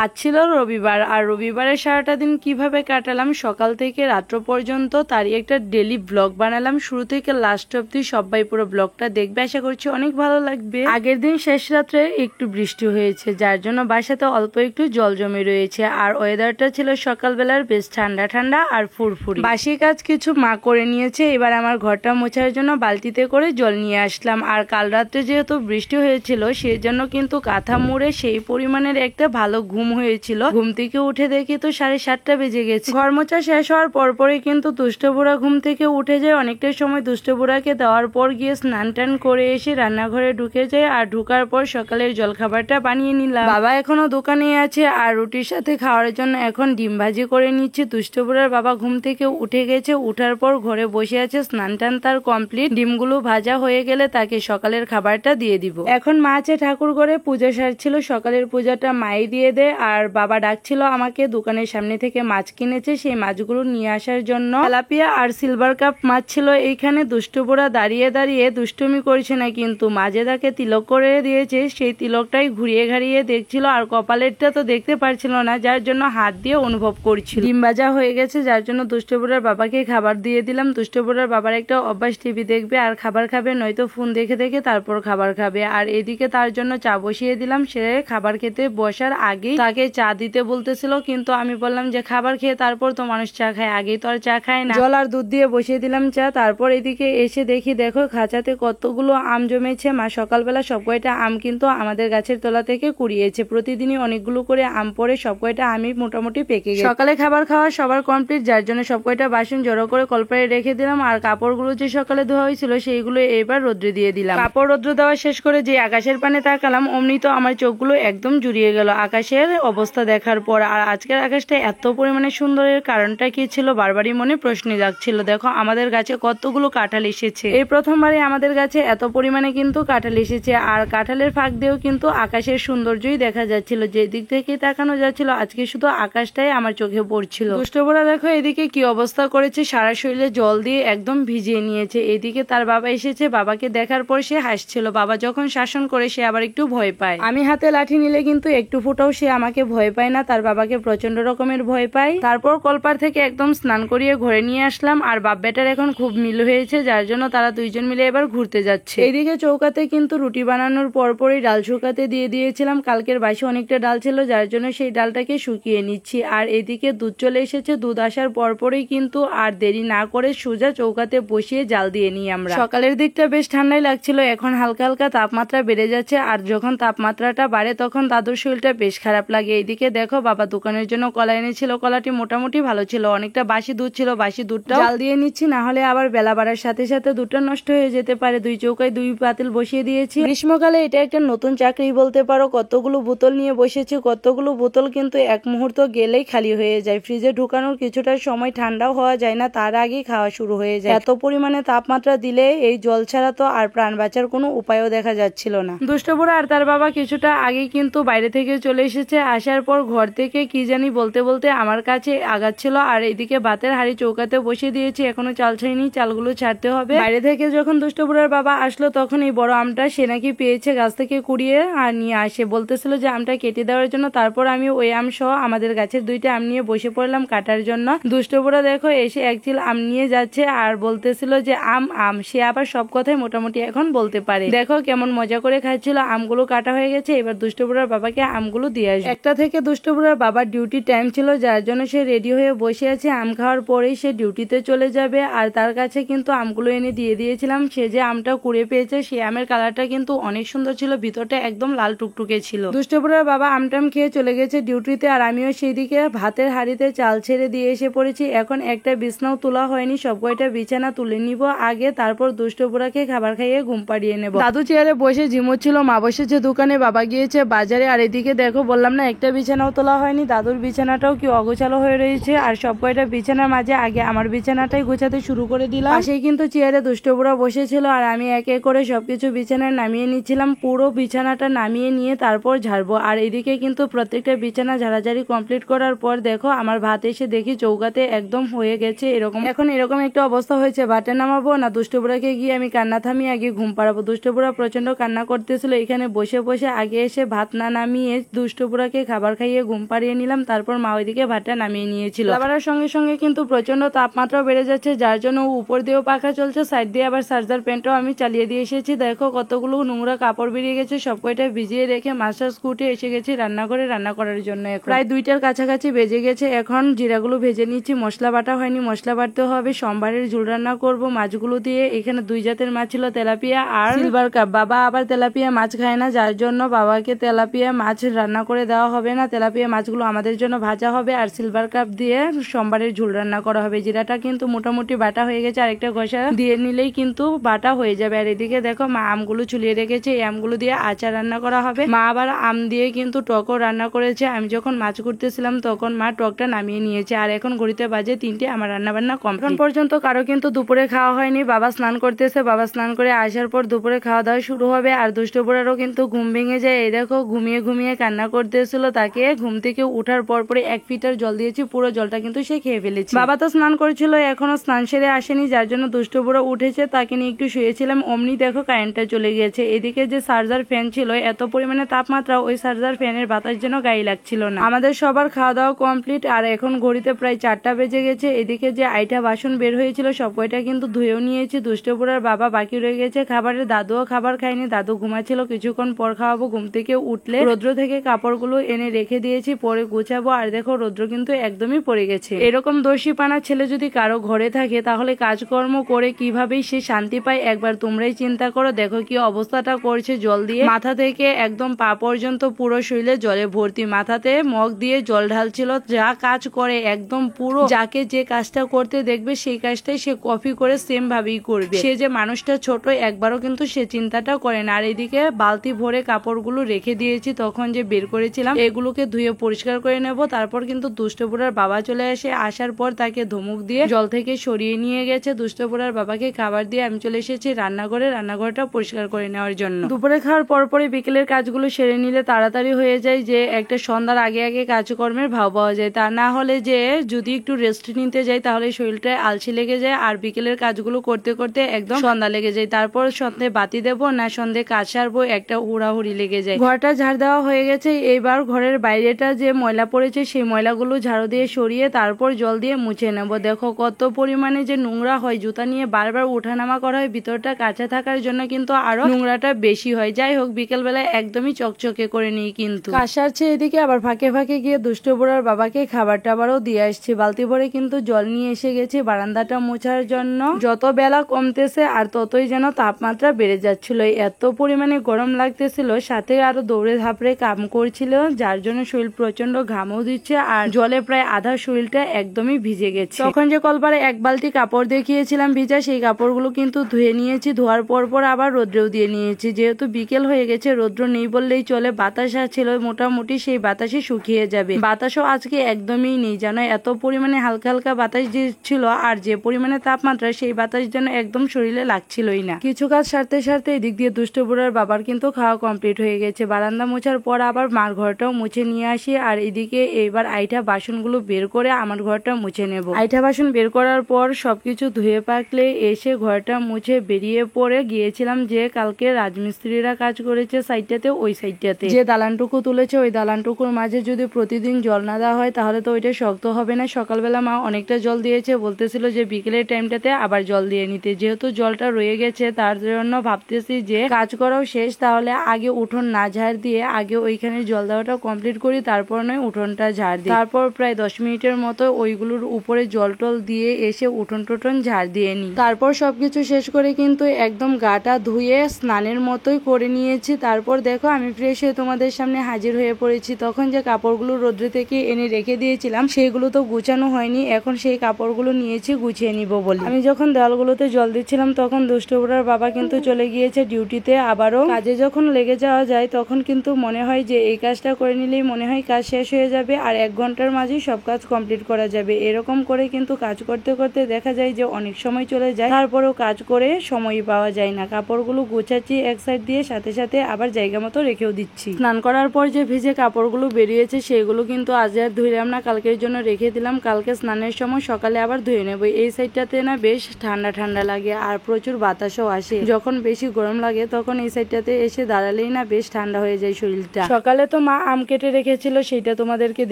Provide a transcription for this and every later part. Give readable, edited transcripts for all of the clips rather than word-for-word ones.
আজ ছিল রবিবার, আর রবিবারের সারাটা দিন কিভাবে কাটালাম সকাল থেকে রাত্র পর্যন্ত তারই একটা ডেলি ব্লগ বানালাম। শুরু থেকে লাস্ট অব্দি সবাই পুরো ব্লগটা দেখবে, আশা করছি অনেক ভালো লাগবে। আগের দিন শেষ রাত্রে একটু বৃষ্টি হয়েছে, যার জন্য বাসাতে অল্প একটু জল জমে রয়েছে, আর ওয়েদারটা ছিল সকালবেলার বেশ ঠান্ডা ঠান্ডা আর ফুরফুরি। বাসি কাজ কিছু মা করে নিয়েছে, এবার আমার ঘরটা মোছার জন্য বালতিতে করে জল নিয়ে আসলাম। আর কাল রাত্রে যেহেতু বৃষ্টি হয়েছিল সেই জন্য কিন্তু কাঁথা মুড়ে সেই পরিমাণের একটা ভালো ঘুম হয়েছিল। ঘুম থেকে উঠে দেখি তো 7:30 বেজে গেছে। ঘর মোছা শেষ হওয়ার পরপরই কিন্তু দুষ্ট বুড়া ঘুম থেকে উঠে যায়। অনেকটা সময় দুষ্ট বুড়াকে দেওয়ার পর গিয়ে স্নান টান করে এসে রান্নাঘরে ঢুকে যায়, আর ঢুকার পর সকালের জলখাবারটা বানিয়ে নিলাম। বাবা এখনো দোকানে আছে, আর রুটির সাথে খাওয়ার জন্য এখন ডিম ভাজি করে নিচ্ছে। দুষ্ট বুড়ার বাবা ঘুম থেকে উঠে গেছে, উঠার পর ঘরে বসে আছে, স্নান টান তার কমপ্লিট। ডিমগুলো ভাজা হয়ে গেলে তাকে সকালের খাবারটা দিয়ে দিব। এখন মা আছে ঠাকুর ঘরে, পূজা সারছিল, সকালের পূজাটা মাই দিয়ে দেয়। আর বাবা ডাকছিল আমাকে, দোকানের সামনে থেকে মাছ কিনেছে, সেই মাছগুলো নিয়ে আসার জন্য। তেলাপিয়া আর সিলভার কাপ মাছ ছিল এইখানে। দুষ্ট বুড়া দাঁড়িয়ে দাঁড়িয়ে দুষ্টুমি করছে না, কিন্তু মাঝে তাকে তিলক করে দিয়েছে, সেই তিলকটাই ঘুরিয়ে ঘাড়িয়ে দেখছিল, আর কপালেরটা তো দেখতে পারছিল না, যার জন্য হাত দিয়ে অনুভব করছিল। ডিম ভাজা হয়ে গেছে, যার জন্য দুষ্ট বুড়ার বাবাকে খাবার দিয়ে দিলাম। দুষ্ট বুড়ার বাবার একটা অভ্যাস, টিভি দেখবে আর খাবার খাবে, নয়তো ফোন দেখে দেখে তারপর খাবার খাবে। আর এদিকে তার জন্য চা বসিয়ে দিলাম। সে খাবার খেতে বসার আগেই তাকে চা দিতে বলতেছিল, কিন্তু আমি বললাম যে খাবার খেয়ে তারপর তো মানুষ চা খায়, আগেই তো আর চা খায় না। জল আর দুধ দিয়ে বসিয়ে দিলাম চা। তারপর এদিকে এসে দেখি, দেখো খাঁচাতে কতগুলো আম জমেছে। মা সকালবেলা সব কয়টা আম কিন্তু আমাদের গাছের তলা থেকে কুড়িয়েছে। প্রতিদিনই অনেকগুলো করে আম পড়ে, সব কয়টা আমি মোটামুটি পেকে গেছে। সকালে খাবার খাওয়া সবার কমপ্লিট, যার জন্য সব কয়টা বাসন জড়ো করে কলপারে রেখে দিলাম। আর কাপড়গুলো যে সকালে ধোয়া হয়েছিল সেইগুলো এবার রোদ্রে দিয়ে দিলাম। কাপড় রোদ্র দেওয়া শেষ করে যে আকাশের পানে তাকালাম, অমনি তো আমার চোখগুলো একদম জুড়িয়ে গেল আকাশের অবস্থা দেখার পর। আর আজকের আকাশটা এত পরিমাণে সুন্দরের কারণটা কি ছিল বারবারই মনে প্রশ্ন জাগছিল। দেখো আমাদের গাছে কতগুলো কাঁঠাল এসেছে, এই প্রথমবারই আমাদের গাছে এত পরিমাণে কিন্তু কাঁঠাল এসেছে। আর কাঁঠালের ফাঁক দিয়েও কিন্তু আকাশের সৌন্দর্যই দেখা যাচ্ছিল, যে দিক থেকে তাকানো যাচ্ছিল আজকে শুধু আকাশটাই আমার চোখে পড়ছিল। দুষ্ট বুড়া দেখো এদিকে কি অবস্থা করেছে, সারা শরীরে জল দিয়ে একদম ভিজিয়ে নিয়েছে। এদিকে তার বাবা এসেছে, বাবাকে দেখার পর সে হাসছিল। বাবা যখন শাসন করে সে আবার একটু ভয় পায়। আমি হাতে লাঠি নিলে কিন্তু একটু ফুটাও সে আমাকে ভয় পায় না, তার বাবাকে প্রচন্ড রকমের ভয় পায়। তারপর কলপার থেকে একদম স্নান করিয়ে ঘরে নিয়ে আসলাম। আর বাপ বেটার এখন খুব মিল হয়েছে, যার জন্য তারা দুইজন মিলে এবার ঘুরতে যাচ্ছে। এইদিকে চৌকাতে কিন্তু রুটি বানানোর পরপরই ডাল শুকাতে দিয়ে দিয়েছিলাম। কালকের বাসি অনেকটা ডাল ছিল, যার জন্য সেই ডালটাকে শুকিয়ে নিচ্ছি। আর এদিকে দুধ চলে এসেছে, দুধ আসার পরপরই কিন্তু আর দেরি না করে সোজা চৌকাতে বসিয়ে জাল দিয়ে নিই আমরা। সকালের দিকটা বেশ ঠান্ডাই লাগছিল, এখন হালকা হালকা তাপমাত্রা বেড়ে যাচ্ছে। আর যখন তাপমাত্রাটা বাড়ে তখন দাদুর শরীরটা বেশ খারাপ লাগে। এইদিকে দেখো বাবা দোকানের জন্য কলা এনেছিল, কলাটি মোটামুটি ভালো ছিল, অনেকটা বাসি দুধ ছিল, বাসি দুধটা জাল দিয়ে নিচ্ছি, না হলে আবার বেলা বাড়ার সাথে সাথে দুধটা নষ্ট হয়ে যেতে পারে। দুই চৌকায় দুই পাতিল বসিয়ে দিয়েছি। গ্রীষ্মকালে এটা একটা নতুন চাকরি বলতে পারো। কতগুলো বোতল নিয়ে বসেছি, কতগুলো বোতল কিন্তু এক মুহূর্ত গেলেই খালি হয়ে যায়। ফ্রিজে ঢুকানোর কিছুটা সময় ঠান্ডাও হওয়া যায় না, তার আগেই খাওয়া শুরু হয়ে যায়। এত পরিমাণে তাপমাত্রা দিলে এই জল ছাড়া তো আর প্রাণ বাঁচার কোনো উপায়ও দেখা যাচ্ছিল না। দুষ্ট বুড়া আর তার বাবা কিছুটা আগেই কিন্তু বাইরে থেকে চলে এসেছে। আসার পর ঘর থেকে কি জানি বলতে বলতে আমার কাছে আগাচ্ছিল। আর এদিকে ভাতের হাঁড়ি চৌকাতে বসিয়ে দিয়েছি, এখনো চাল ছাড়িনি, চালগুলো ছাড়তে হবে। বাইরে থেকে যখন দুষ্ট বুড়ার বাবা আসলো তখন এই বড় আমটা সে নাকি পেয়েছে গাছ থেকে কুড়িয়ে, আর নিয়ে আসে বলতেছিল যে আমটা কেটে দেওয়ার জন্য। তারপর আমি ওই আম সহ আমাদের গাছের দুইটা আম নিয়ে বসে পড়লাম কাটার জন্য। দুষ্ট বুড়া দেখো এসে এক চিল আম নিয়ে যাচ্ছে, আর বলতেছিল যে আম আম, সে আবার সব কথাই মোটামুটি এখন বলতে পারে। দেখো কেমন মজা করে খাচ্ছিল। আমগুলো কাটা হয়ে গেছে, এবার দুষ্ট বুড়ার বাবাকে আমগুলো দিয়ে আসবে। 1টা থেকে দুষ্ট বুড়ার বাবার ডিউটি টাইম ছিল, যার জন্য সে রেডি হয়ে বসে আছে। আম খাওয়ার পরেই সে ডিউটিতে চলে যাবে। আর তার কাছে কিন্তু আমগুলো এনে দিয়ে দিয়েছিলাম। সে যে আমটা কুড়ে পেয়েছে সে আমের কালারটা কিন্তু অনেক সুন্দর ছিল, ভিতরটা একদম লাল টুকটুকে ছিল। দুষ্ট বুড়ার বাবা আমটাম খেয়ে চলে গেছে ডিউটিতে, আর আমিও সেই দিকে ভাতের হাঁড়িতে চাল ছেড়ে দিয়ে এসে পড়েছি। এখন একটা বিছনাও তোলা হয়নি, সব কয়টা বিছানা তুলে নিব আগে, তারপর দুষ্ট বুড়াকে খাবার খাইয়ে ঘুম পাড়িয়ে নেব। দাদু চেয়ারে বসে ঝিমোচ্ছিল, মা বসেছে দোকানে, বাবা গিয়েছে বাজারে। আর এদিকে দেখো বললাম না একটা বিছানাও তোলা হয়নি, দাদুর বিছানাটাও কি অগোছালো হয়ে রয়েছে। আর সব কয়টা বিছানার মাঝে আগে আমার বিছানাটাই গোছাতে শুরু করে দিলাম। পাশেই কিন্তু চেয়ারে দুষ্ট বুড়া বসেছিল, আর আমি একে করে সবকিছু বিছানায় নামিয়ে নিচ্ছিলাম। পুরো বিছানাটা নামিয়ে নিয়ে তারপর ঝাড়বো। আর এদিকে কিন্তু প্রত্যেকটা বিছানা ঝাড়াঝাড়ি কমপ্লিট করার পর দেখো আমার ভাত এসে দেখি চৌকাতে একদম হয়ে গেছে এরকম। এখন এরকম একটা অবস্থা হয়েছে, ভাতে নামাবো না দুষ্ট বুড়াকে গিয়ে আমি কান্না থামিয়ে আগে ঘুম পাড়াবো। দুষ্ট বুড়া প্রচন্ড কান্না করতেছিল, এখানে বসে বসে আগে এসে ভাত না নামিয়ে দুষ্ট বুড়া দুষ্টুপুরাকে খাবার খাইয়ে ঘুম পাড়িয়ে নিলাম। তারপর মা ওইদিকে ভাতটা নামিয়ে নিয়েছিল। বাবার সঙ্গে সঙ্গে কিন্তু প্রচন্ড তাপমাত্রা বেড়ে যাচ্ছে, যার জন্য উপর দিয়েও পাখা চলছে, সাইড দিয়ে আবার চার্জার ফ্যানটাও আমি চালিয়ে দিয়ে এসেছি। দেখো কতগুলো নোংরা কাপড় বেরিয়ে গেছে, সব কয়টা ভিজিয়ে রেখে মাস্টার স্কুটে এসে গেছি রান্নাঘরে রান্না করার জন্য। প্রায় 2টার কাছাকাছি বেজে গেছে। এখন জিরাগুলো ভেজে নিচ্ছি, মশলা বাটা হয়নি, মশলা বাটতে হবে। সোমবারের ঝোল রান্না করব মাছগুলো দিয়ে। এখানে 2 জাতের মাছ ছিল, তেলাপিয়া আর সিলভার কাপ। বাবা আবার তেলাপিয়া মাছ খায় না, যার জন্য বাবাকে তেলাপিয়া মাছ রান্না করে দেওয়া হবে না। তেলাপিয়া মাছগুলো আমাদের জন্য ভাজা হবে আর সিলভার কাপ দিয়ে সোমবারের ঝোল রান্না করা হবে। জিরাটা কিন্তু মোটামুটি বাটা হয়ে গেছে, আরেকটা ঘষা দিয়ে নিলেই কিন্তু বাটা হয়ে যাবে। আর এদিকে দেখো মা আমগুলো চুলিয়ে রেখেছে, এই আমগুলো দিয়ে আচার রান্না করা হবে। মা আবার আম দিয়ে কিন্তু টকও রান্না করেছে। আমি যখন মাছ করতেছিলাম তখন মা টকটা নামিয়ে নিয়েছে। আর এখন ঘড়িতে বাজে 3টে, আমার রান্না বান্না কমপ্লিট। পর্যন্ত কারো কিন্তু দুপুরে খাওয়া হয়নি। বাবা স্নান করতেছে, বাবা স্নান করে আসার পর দুপুরে খাওয়া দাওয়া শুরু হবে। আর দুষ্টপুরারও কিন্তু ঘুম ভেঙে যায়। এই দেখো ঘুমিয়ে ঘুমিয়ে কান্না করতেছিল, তাকে ঘুম থেকে উঠার পর পরে 1 লিটার জল দিয়েছি, পুরো জলটা কিন্তু সে খেয়ে ফেলেছে। বাবা তো স্নান করেছিল, এখনো স্নান সেরে আসেনি, যার জন্য দুষ্টপুরা উঠেছে, তাকে নিয়ে একটু শুয়েছিলাম। অমনি দেখো কারেন্টটা চলে গিয়েছে। এদিকে যে চার্জার ফ্যান ছিল, এত পরিমাণে তাপমাত্রা, ওই চার্জার ফ্যানের বাতাস যেন গায়ে লাগছিল না। আমাদের সবার খাওয়া দাওয়া কমপ্লিট আর এখন ঘড়িতে প্রায় 4টা বেজে গেছে। এদিকে যে আইটা বাসন বের হয়েছিল সব কয়টা কিন্তু ধুয়েও নিয়েছি। দুষ্টপুরার বাবা বাকি রয়ে গেছে খাবারের, দাদুও খাবার খায়নি, দাদু ঘুমাচ্ছিল, কিছুক্ষণ পর খাওয়াবো। ঘুম থেকে উঠলে রৌদ্র থেকে কাপড়গুলো এনে রেখে দিয়েছি, পরে গুছাবো। আর দেখো রৌদ্র কিন্তু একদমই পড়ে গেছে। এরকম দোষীপানা ছেলে যদি কারো ঘরে থাকে তাহলে কাজকর্ম করে কিভাবেই সে শান্তি পায়, একবার তোমরাই চিন্তা করো। দেখো কি অবস্থাটা করছে, জল দিয়ে মাথা থেকে একদম পা পর্যন্ত পুরো শরীরে জলে ভর্তি, মাথাতে মগ দিয়ে জল ঢালছিল। যা কাজ করে একদম পুরো, যাকে যে কাজটা করতে দেখবে সেই কাজটাই সে কপি করে সেম ভাবেই করবে। সে যে মানুষটা ছোট একবারও কিন্তু সে চিন্তাটা করে না। আর এদিকে বালতি ভরে কাপড়গুলো রেখে দিয়েছি, তখন যে বের করেছিলাম এগুলোকে ধুয়ে পরিষ্কার করে নেব। তারপর কিন্তু দুষ্টপুরার বাবা চলে আসে, আসার পর তাকে ধমক দিয়ে জল থেকে সরিয়ে নিয়ে গেছে। দুষ্টপুরার বাবাকে খাবার দিয়ে আমি চলে এসেছি রান্নাঘরে, রান্নাঘরটা পরিষ্কার করে নেওয়ার জন্য। দুপুরে খাওয়ার পর পরে বিকেলের কাজগুলো সেরে নিলে তাড়াতাড়ি হয়ে যায়, যে একটা সন্ধ্যার আগে আগে কাজকর্মের ভাব পাওয়া যায়। তা না হলে যে যদি একটু রেস্ট নিতে যাই তাহলে শরীরটা আলসি লেগে যায়, আর বিকেলের কাজগুলো করতে করতে একদম সন্ধ্যা লেগে যায়। তারপর সন্ধে বাতি দেবো না সন্ধে কাজ সারবো, একটা হুড়াহুড়ি লেগে যায়। ঘরটা ঝাড় দেওয়া হয়ে গেছে, এইবার ঘরের বাইরেটা যে ময়লা পড়েছে সেই ময়লাগুলো ঝাড়ু দিয়ে সরিয়ে তারপর জল দিয়ে মুছে নেব। দেখো কত পরিমাণে যে নোংরা হয়, জুতা নিয়ে বারবার উঠানামা করা হয়, ভিতরটা কাঁচা থাকার জন্য কিন্তু আরো নোংরাটা বেশি হয়। যাই হোক বিকেল বেলায় একদমই চকচকে করে নিই। কিন্তু কাজ সারছে এদিকে, আবার ফাঁকে ফাঁকে গিয়ে দুষ্টপুরার বাবাকে খাবার টাবারও দিয়ে আসছি। বালতি ভরে কিন্তু জল নিয়ে এসে গেছি বারান্দাটা মোছার জন্য। যত বেলা কমতেছে আর ততই যেন তাপমাত্রা বেড়ে যাচ্ছিল, এত পরিমাণে গরম লাগতেছিল, সাথে আরো দৌড়ে ধাপড়ে কাম করছিল, যার জন্য শরীর প্রচন্ড ঘামও দিচ্ছে আর জলে প্রায় আধা শরীরটা একদমই ভিজে গেছে। তখন যে কলপারে 1 বালতি কাপড় দেখিয়েছিলাম ভিজা, সেই কাপড়গুলো কিন্তু ধুয়ে নিয়েছি। ধোয়ার পর পর আবার রোদ্রেও দিয়ে নিয়েছি, যেহেতু বিকেল হয়ে গেছে, রোদ্র নেই বললেই চলে। বাতাস ছিল মোটামুটি, সেই বাতাসে শুকিয়ে যাবে। বাতাসও আজকে একদমই নেই, জানো এত পরিমাণে হালকা হালকা বাতাস ছিল, আর যে পরিমাণে তাপমাত্রা সেই বাতাস যেন একদম শরীরে লাগছিলই না। কিছু কাজ সারতে সারতে এদিক দিয়ে দুষ্টপুরার বাবার কিন্তু খাওয়া কমপ্লিট হয়ে গেছে। বারান্দা মোছার পর আবার মার ঘরটাও মুছে নিয়ে আসি, আর এদিকে এবার আইটা বাসনগুলো বের করে আমার ঘরটা মুছে নেব। আইটা বাসন বের করার পর সবকিছু ধুয়ে পাকলে এসে ঘরটা মুছে বেরিয়ে পড়ে গিয়েছিলাম, যে কালকে রাজমিস্ত্রিরা কাজ করেছে সাইডটাতে, ওই সাইডটাতে যে দালানটুকু তুলেছে, ওই দালানটুকুর মাঝে যদি প্রতিদিন জল না দেওয়া হয় তাহলে তো ওইটা শক্ত হবে না। সকালবেলা মা অনেকটা জল দিয়েছে, বলতেছিল যে বিকেলের টাইমটাতে আবার জল দিয়ে নিতে, যেহেতু জলটা রয়ে গেছে তার জন্য ভাবতেছি যে কাজ করাও শেষ, তাহলে আগে উঠোন না ঝাড় দিয়ে আগে ওইখানে জল দেওয়াটা কমপ্লিট করি, তারপর নয় উঠোনটা ঝাড় দিই। তারপর প্রায় 10 মিনিটের মতো ওইগুলোর উপরে জল টল দিয়ে এসে উঠোন টোটন ঝাড় দিয়ে নিই। তারপর সবকিছু শেষ করে কিন্তু একদম গাটা ধুয়ে স্নানের মতোই করে নিয়েছি। তারপর দেখো আমি ফ্রেশ হয়ে তোমাদের সামনে হাজির হয়ে পড়েছি। তখন যে কাপড়গুলো রোদ্রে থেকে এনে রেখে দিয়েছিলাম সেগুলো তো গুছানো হয়নি, এখন সেই কাপড়গুলো নিয়েছি গুছিয়ে নিব বলে। আমি যখন দেওয়ালগুলোতে জল দিচ্ছিলাম তখন দুষ্টপুরার বাবা কিন্তু চলে গিয়েছে ডিউটিতে। আবারও কাজে যখন লেগে যাওয়া যায় তখন কিন্তু মনে হয় যে এই কাজটা করে নিলেই মনে হয় কাজ শেষ হয়ে যাবে, আর 1 ঘন্টার মাঝেই সব কাজ কমপ্লিট করা যাবে। এরকম করে কিন্তু কাজ করতে করতে দেখা যায় যে অনেক সময় চলে যায়, তারপরেও কাজ করে সময় পাওয়া যায় না। কাপড়গুলো গোছাচ্ছি এক সাইড দিয়ে, সাথে সাথে আবার জায়গা মতো রেখেও দিচ্ছি। স্নান করার পর যে ভিজে কাপড়গুলো বেরিয়েছে সেগুলো কিন্তু আজ আর ধুইলাম না, কালকের জন্য রেখে দিলাম। কালকে স্নানের সময় সকালে আবার ধুয়ে নেব। এই সাইডটাতে না বেশ ঠান্ডা ঠান্ডা লাগে আর প্রচুর বাতাসও আসে। যখন বেশি গরম লাগে তখন এই সাইডটাতে এসে দাঁড়ালেই না বেশ ঠান্ডা হয়ে যায় শরীরটা। সকালে তো মা আম কেটে রেখেছিল, সেটা তোমাদেরকে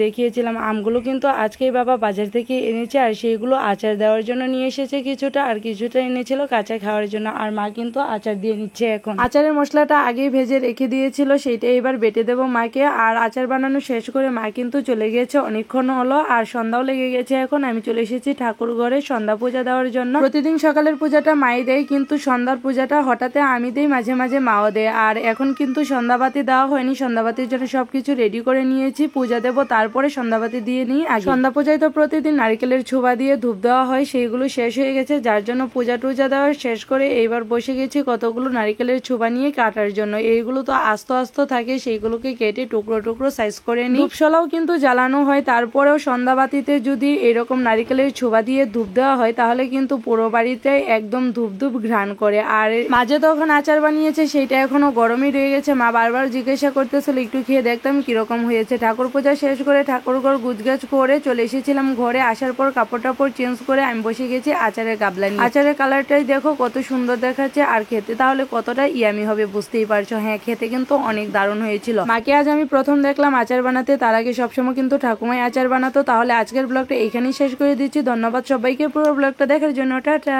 দেখিয়েছিলাম। আমগুলো কিন্তু আজকেই বাবা বাজার থেকে এনেছে, আর সেইগুলো আচার দেওয়ার জন্য নিয়ে এসেছে কিছুটা, আর কিছুটা এনেছিল কাঁচা খাওয়ার জন্য। আর মা কিন্তু আচার দিয়ে নিচ্ছে। এখন আচারের মশলাটা আগেই ভেজে রেখে দিয়েছিল, সেইটা এবার বেটে দেবো মাকে। আর আচার বানানো শেষ করে মা কিন্তু চলে গিয়েছে, অনেকক্ষণ হলো, আর সন্ধ্যাও লেগে গেছে। এখন আমি চলে এসেছি ঠাকুর ঘরে সন্ধ্যা পূজা দেওয়ার জন্য। প্রতিদিন সকালের পূজাটা মাই দেয়, কিন্তু সন্ধ্যার পূজাটা হঠাৎ আমি দেই, মাঝে মাঝে মাও দেয়। আর এখন কিন্তু সন্ধ্যাবাতি দেওয়া হয়নি, সন্ধ্যাবাতির জন্য সবকিছু রেডি করে নিয়েছি। পূজা দেবো, তারপরে সন্ধ্যাবাতি দিয়ে নিই। সন্ধ্যা পূজায় তো প্রতিদিন নারকেলের ছোবা দিয়ে ধূপ দেওয়া হয়, সেইগুলো শেষ হয়ে গেছে, যার জন্য পূজা টুজা দেওয়া শেষ করে এইবার বসে গেছি কতগুলো নারকেলের ছোবা নিয়ে কাটার জন্য। এইগুলো তো আস্ত আস্ত থাকে, সেইগুলোকে কেটে টুকরো টুকরো সাইজ করে নিই। ধূপশলাও কিন্তু জ্বালানো হয়, তারপরেও সন্ধ্যাবাতিতে যদি এরকম নারকেলের ছোবা দিয়ে ধূপ দেওয়া হয় তাহলে কিন্তু পুরো বাড়িতে একদম ধূপ ধূপ ঘ্রাণ করে। আর মাঝে তখন আচার বানিয়েছে, সেইটা এখনো গরমই রয়ে গেছে। মা বারবার জিজ্ঞাসা করতেছিল একটু খেয়ে দেখতাম কিরকম হয়েছে। ঠাকুর পূজা শেষ করে ঠাকুর ঘর গুছগাছ করে চলে এসেছিলাম ঘরে। আসার পর কাপড় টাপড় চেঞ্জ করে আমি বসে গেছি আচারের গাবলা নিয়ে। আচারের কালারটাই দেখো কত সুন্দর দেখাচ্ছে, আর খেতে তাহলে কতটা ইয়ামি হবে বুঝতেই পারছো। হ্যাঁ, খেতে কিন্তু অনেক দারুণ হয়েছিল। মাকে আজ আমি প্রথম দেখলাম আচার বানাতে, তার আগে সবসময় কিন্তু ঠাকুমাই আচার বানাতো। তাহলে আজকের ব্লগটা এইখানেই শেষ করে দিচ্ছি। ধন্যবাদ সবাইকে পুরো ব্লগটা দেখার জন্য। টাটা।